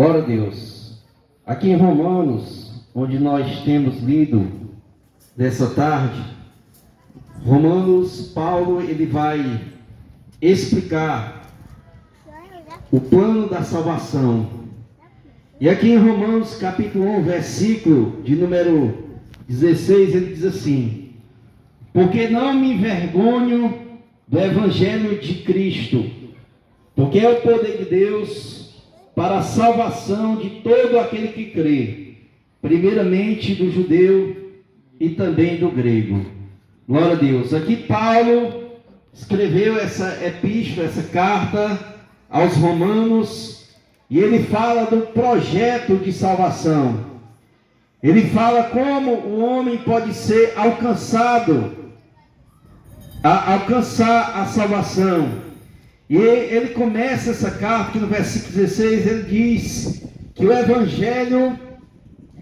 Glória a Deus. Aqui em Romanos, onde nós temos lido dessa tarde, Romanos, Paulo, ele vai explicar o plano da salvação. E aqui em Romanos, capítulo 1, versículo de número 16, ele diz assim: porque não me envergonho do Evangelho de Cristo, porque é o poder de Deus para a salvação de todo aquele que crê, primeiramente do judeu e também do grego. Glória a Deus. Aqui Paulo escreveu essa epístola, essa carta aos Romanos, e ele fala do projeto de salvação. Ele fala como o homem pode ser alcançado, alcançar a salvação. E ele começa essa carta, que no versículo 16 ele diz que o Evangelho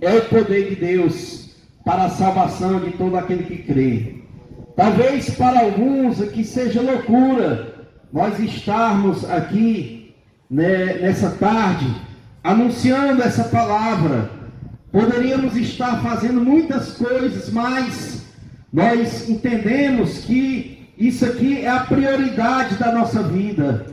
é o poder de Deus para a salvação de todo aquele que crê. Talvez para alguns aqui seja loucura nós estarmos aqui, nessa tarde, anunciando essa palavra. Poderíamos estar fazendo muitas coisas, mas nós entendemos que isso aqui é a prioridade da nossa vida,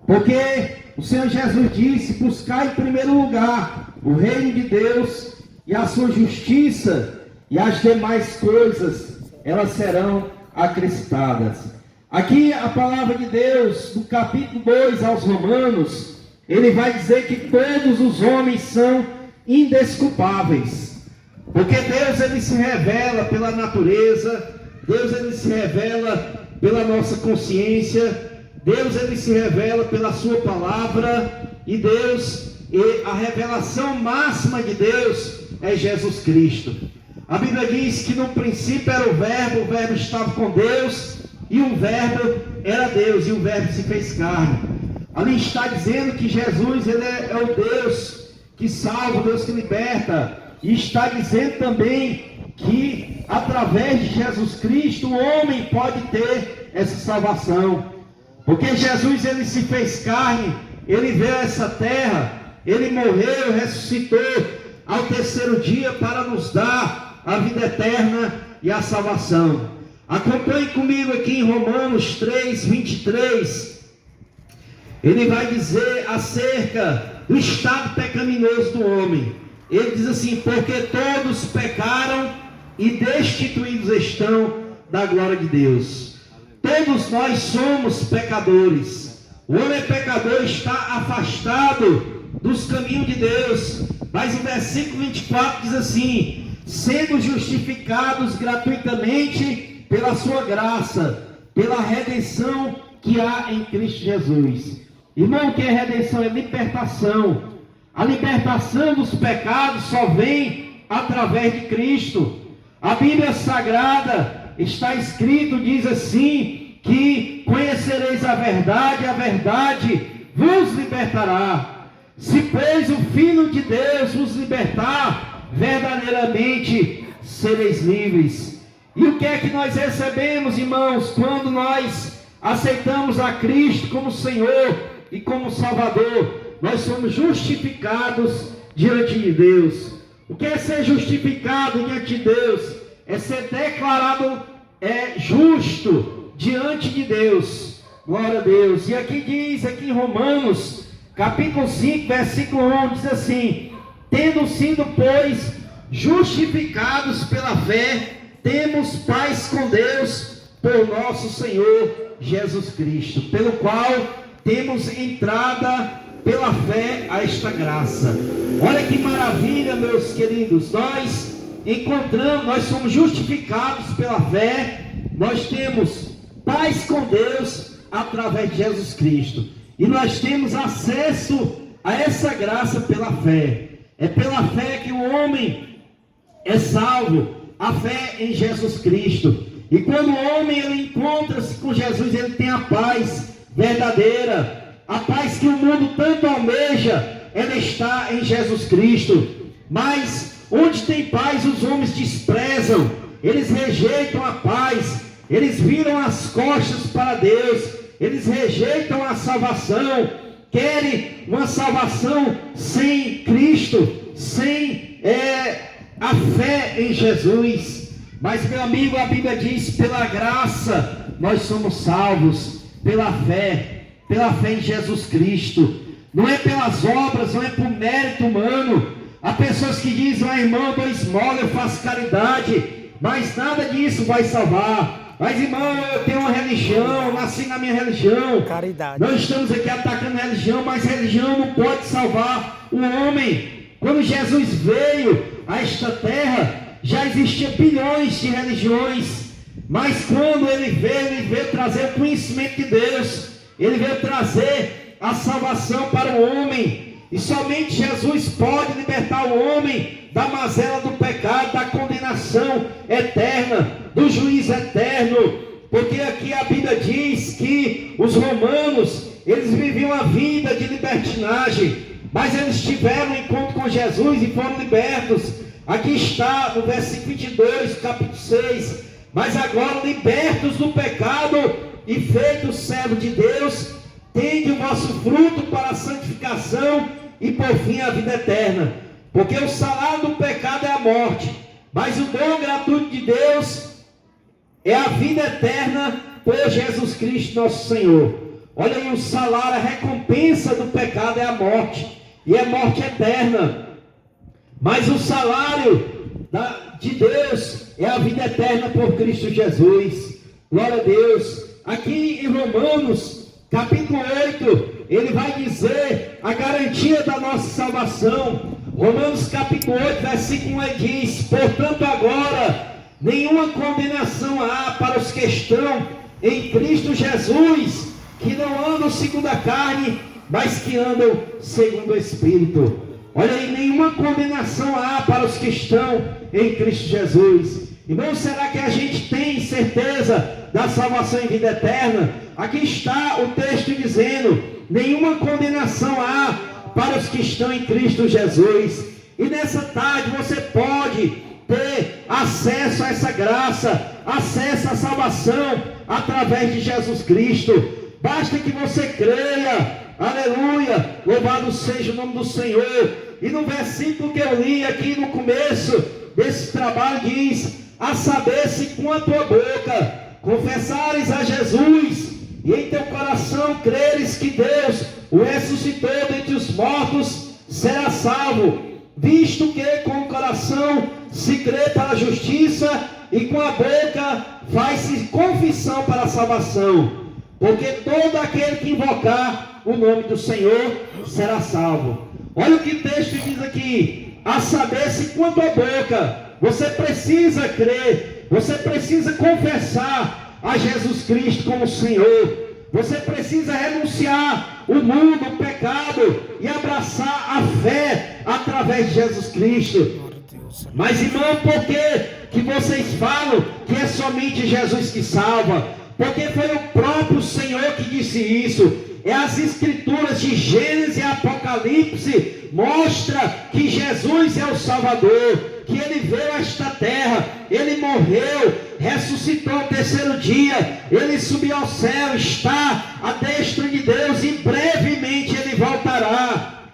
porque o Senhor Jesus disse: buscar em primeiro lugar o reino de Deus e a sua justiça, e as demais coisas elas serão acrescentadas. Aqui a palavra de Deus, no capítulo 2 aos Romanos, ele vai dizer que todos os homens são indesculpáveis, porque Deus ele se revela pela natureza, Deus ele se revela pela nossa consciência, Deus ele se revela pela sua palavra, e a revelação máxima de Deus é Jesus Cristo. A Bíblia diz que no princípio era o verbo estava com Deus, e o verbo era Deus, e o verbo se fez carne. Ali está dizendo que Jesus ele é o Deus que salva, o Deus que liberta, e está dizendo também que através de Jesus Cristo o homem pode ter essa salvação, porque Jesus ele se fez carne, ele veio a essa terra, ele morreu, ressuscitou ao terceiro dia para nos dar a vida eterna e a salvação. Acompanhe comigo aqui em Romanos 3, 23, ele vai dizer acerca do estado pecaminoso do homem. Ele diz assim: porque todos pecaram e destituídos estão da glória de Deus. Todos nós somos pecadores. O homem é pecador, está afastado dos caminhos de Deus. Mas o versículo 24 diz assim: sendo justificados gratuitamente pela sua graça, pela redenção que há em Cristo Jesus. Irmão, o que é redenção? É libertação. A libertação dos pecados só vem através de Cristo. A Bíblia Sagrada está escrito, diz assim, que conhecereis a verdade vos libertará. Se pois o Filho de Deus vos libertar, verdadeiramente sereis livres. E o que é que nós recebemos, irmãos, quando nós aceitamos a Cristo como Senhor e como Salvador? Nós somos justificados diante de Deus. O que é ser justificado diante de Deus? É ser declarado justo diante de Deus. Glória a Deus. E aqui diz, aqui em Romanos, capítulo 5, versículo 1, diz assim: tendo sido, pois, justificados pela fé, temos paz com Deus por nosso Senhor Jesus Cristo, pelo qual temos entrada pela fé a esta graça. Olha que maravilha, meus queridos. Nós somos justificados pela fé, nós temos paz com Deus através de Jesus Cristo, e nós temos acesso a essa graça pela fé. É pela fé que o homem é salvo, a fé em Jesus Cristo. E quando o homem ele encontra-se com Jesus, ele tem a paz verdadeira, a paz que o mundo tanto almeja, ela está em Jesus Cristo. Mas onde tem paz, os homens desprezam, eles rejeitam a paz, eles viram as costas para Deus, eles rejeitam a salvação, querem uma salvação sem Cristo, sem a fé em Jesus. Mas, meu amigo, a Bíblia diz: pela graça nós somos salvos, pela fé em Jesus Cristo. Não é pelas obras, não é por mérito humano. Há pessoas que dizem: irmão, eu dou esmola, eu faço caridade, mas nada disso vai salvar. Mas, irmão, eu tenho uma religião, eu nasci na minha religião. Caridade. Nós estamos aqui atacando a religião, mas religião não pode salvar o homem. Quando Jesus veio a esta terra, já existia bilhões de religiões. Mas quando ele veio trazer o conhecimento de Deus, ele veio trazer a salvação para o homem. E somente Jesus pode libertar o homem da mazela do pecado, da condenação eterna, do juízo eterno. Porque aqui a Bíblia diz que os romanos, eles viviam a vida de libertinagem, mas eles tiveram um encontro com Jesus e foram libertos. Aqui está no versículo 22, capítulo 6. Mas agora, libertos do pecado e feitos servos de Deus, tende o vosso fruto para a santificação e por fim a vida eterna. Porque o salário do pecado é a morte, mas o dom gratuito de Deus é a vida eterna por Jesus Cristo nosso Senhor. Olha aí, o salário, a recompensa do pecado é a morte, e é morte eterna. Mas o salário de Deus é a vida eterna por Cristo Jesus. Glória a Deus. Aqui em Romanos, capítulo 8, ele vai dizer a garantia da nossa salvação. Romanos capítulo 8, versículo 1 diz: portanto agora, nenhuma condenação há para os que estão em Cristo Jesus, que não andam segundo a carne, mas que andam segundo o Espírito. Olha aí, nenhuma condenação há para os que estão em Cristo Jesus. Irmão, será que a gente tem certeza da salvação em vida eterna? Aqui está o texto dizendo: nenhuma condenação há para os que estão em Cristo Jesus. E nessa tarde você pode ter acesso a essa graça, acesso à salvação através de Jesus Cristo. Basta que você creia. Aleluia, louvado seja o nome do Senhor. E no versículo que eu li aqui no começo desse trabalho diz: a saber, se com a tua boca confessares a Jesus e em teu coração creres que Deus o ressuscitou dentre os mortos, será salvo, visto que com o coração se crê para a justiça e com a boca faz-se confissão para a salvação. Porque todo aquele que invocar o nome do Senhor será salvo. Olha o que o texto diz aqui: a saber, se com a tua boca você precisa crer, você precisa confessar a Jesus Cristo como Senhor, você precisa renunciar o mundo, o pecado e abraçar a fé através de Jesus Cristo. Mas, irmão, por que vocês falam que é somente Jesus que salva? Porque foi o próprio Senhor que disse isso. É as escrituras de Gênesis e Apocalipse mostra que Jesus é o Salvador, que ele veio a esta terra, ele morreu, ressuscitou ao terceiro dia, ele subiu ao céu, está à destra de Deus e brevemente ele voltará.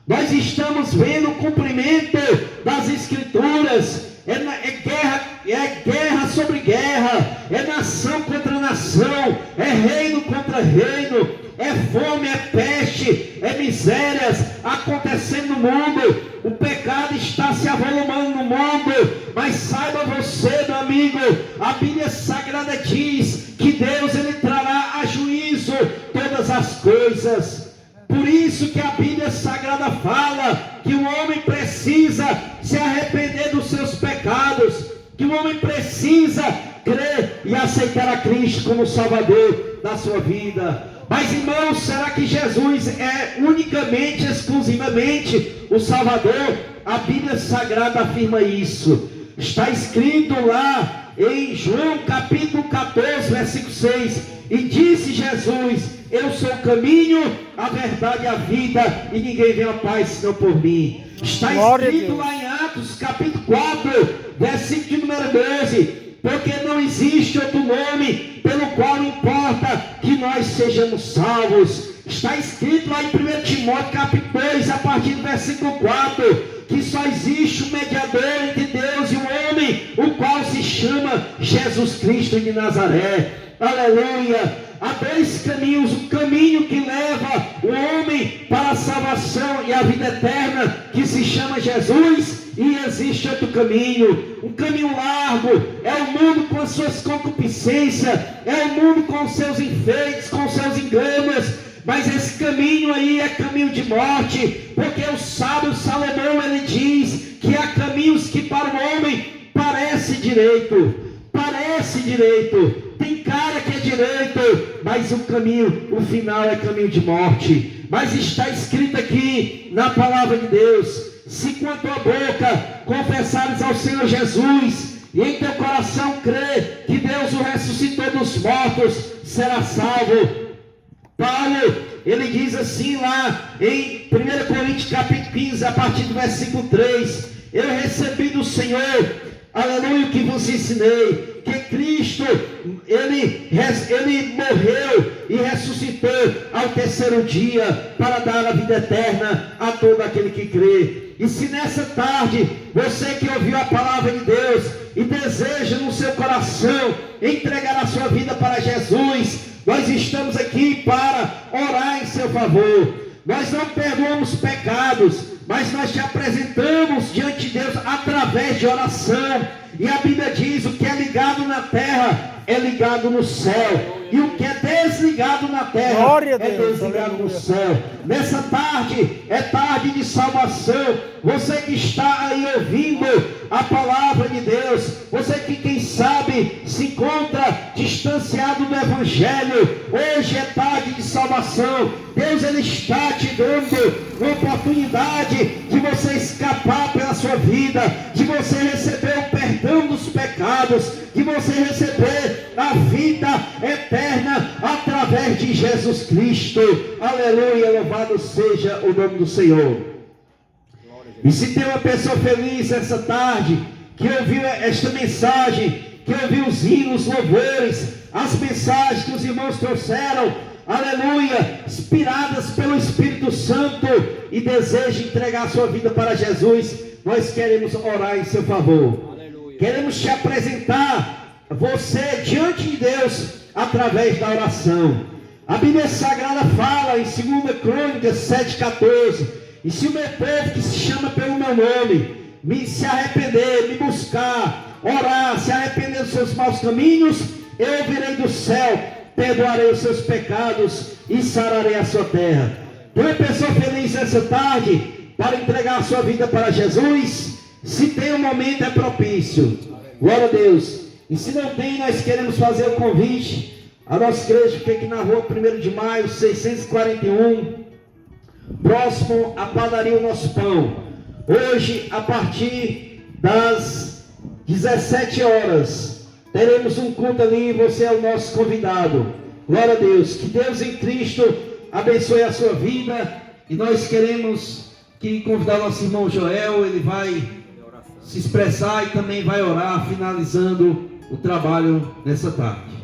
Nós estamos vendo o cumprimento das escrituras. É guerra sobre guerra, é nação contra nação, é reino contra reino, é fome, é peste, é misérias acontecendo no mundo. O pecado está se avolumando no mundo, mas saiba você, meu amigo, a Bíblia Sagrada diz que Deus ele trará a juízo todas as coisas. Por isso que a Bíblia Sagrada fala que o homem precisa se arrepender dos seus pecados, que o homem precisa crer e aceitar a Cristo como Salvador da sua vida. Mas, irmãos, será que Jesus é unicamente, exclusivamente o Salvador? A Bíblia Sagrada afirma isso. Está escrito lá em João capítulo 14, versículo 6: e disse Jesus: eu sou o caminho, a verdade e a vida, e ninguém vem ao Pai senão por mim. Está escrito lá em Atos capítulo 4, versículo de número 12: porque não existe outro nome pelo qual importa que nós sejamos salvos. Está escrito lá em 1 Timóteo capítulo 2, a partir do versículo 4, que só existe um mediador entre Deus e o homem, o qual se chama Jesus Cristo de Nazaré. Aleluia! Há dois caminhos: um caminho que leva o homem para a salvação e a vida eterna, que se chama Jesus, e existe outro caminho, um caminho largo, é o mundo com as suas concupiscências, é o mundo com os seus enfeites, com os seus enganos, mas esse caminho aí é caminho de morte, porque o sábio Salomão, ele diz que há caminhos que para o homem parece direito, tem cara que é direito, mas o caminho, o final é caminho de morte. Mas está escrito aqui na palavra de Deus: se com a tua boca confessares ao Senhor Jesus, e em teu coração crer que Deus o ressuscitou dos mortos, será salvo. Paulo, ele diz assim lá em 1 Coríntios capítulo 15, a partir do versículo 3: eu recebi do Senhor, aleluia, o que vos ensinei, que Cristo, ele morreu e ressuscitou ao terceiro dia, para dar a vida eterna a todo aquele que crê. E se nessa tarde, você que ouviu a palavra de Deus, e deseja no seu coração entregar a sua vida para Jesus, nós estamos aqui para orar em seu favor. Nós não perdoamos pecados, mas nós te apresentamos diante de Deus através de oração. E a Bíblia diz: o que é ligado na terra é ligado no céu, e o que é desligado na terra é desligado no céu. Nessa tarde é tarde de salvação. Você que está aí ouvindo a palavra de Deus, você que quem sabe se encontra distanciado do Evangelho, hoje é tarde de salvação. Deus, ele está te dando uma oportunidade de você escapar pela sua vida, de você receber o perdão dos pecados, de você receber a vida eterna através de Jesus Cristo. Aleluia, louvado seja o nome do Senhor. E se tem uma pessoa feliz essa tarde, que ouviu esta mensagem, que ouviu os hinos, louvores, as mensagens que os irmãos trouxeram, aleluia, inspiradas pelo Espírito Santo, e deseja entregar a sua vida para Jesus, nós queremos orar em seu favor. Aleluia. Queremos te apresentar você diante de Deus através da oração. A Bíblia Sagrada fala em 2 Crônicas 7,14: e se o meu povo, que se chama pelo meu nome, se arrepender, me buscar, orar, se arrepender dos seus maus caminhos, eu ouvirei do céu, perdoarei os seus pecados e sararei a sua terra. Tem uma pessoa feliz essa tarde para entregar a sua vida para Jesus? Se tem um momento, é propício. Glória a Deus. E se não tem, nós queremos fazer o convite. A nossa igreja fica aqui na rua 1º de maio, 641, próximo à padaria O Nosso Pão. Hoje, a partir das 17 horas, teremos um culto ali, e você é o nosso convidado. Glória a Deus. Que Deus em Cristo abençoe a sua vida. E nós queremos convidar nosso irmão Joel. Ele vai se expressar e também vai orar, finalizando o trabalho nessa tarde.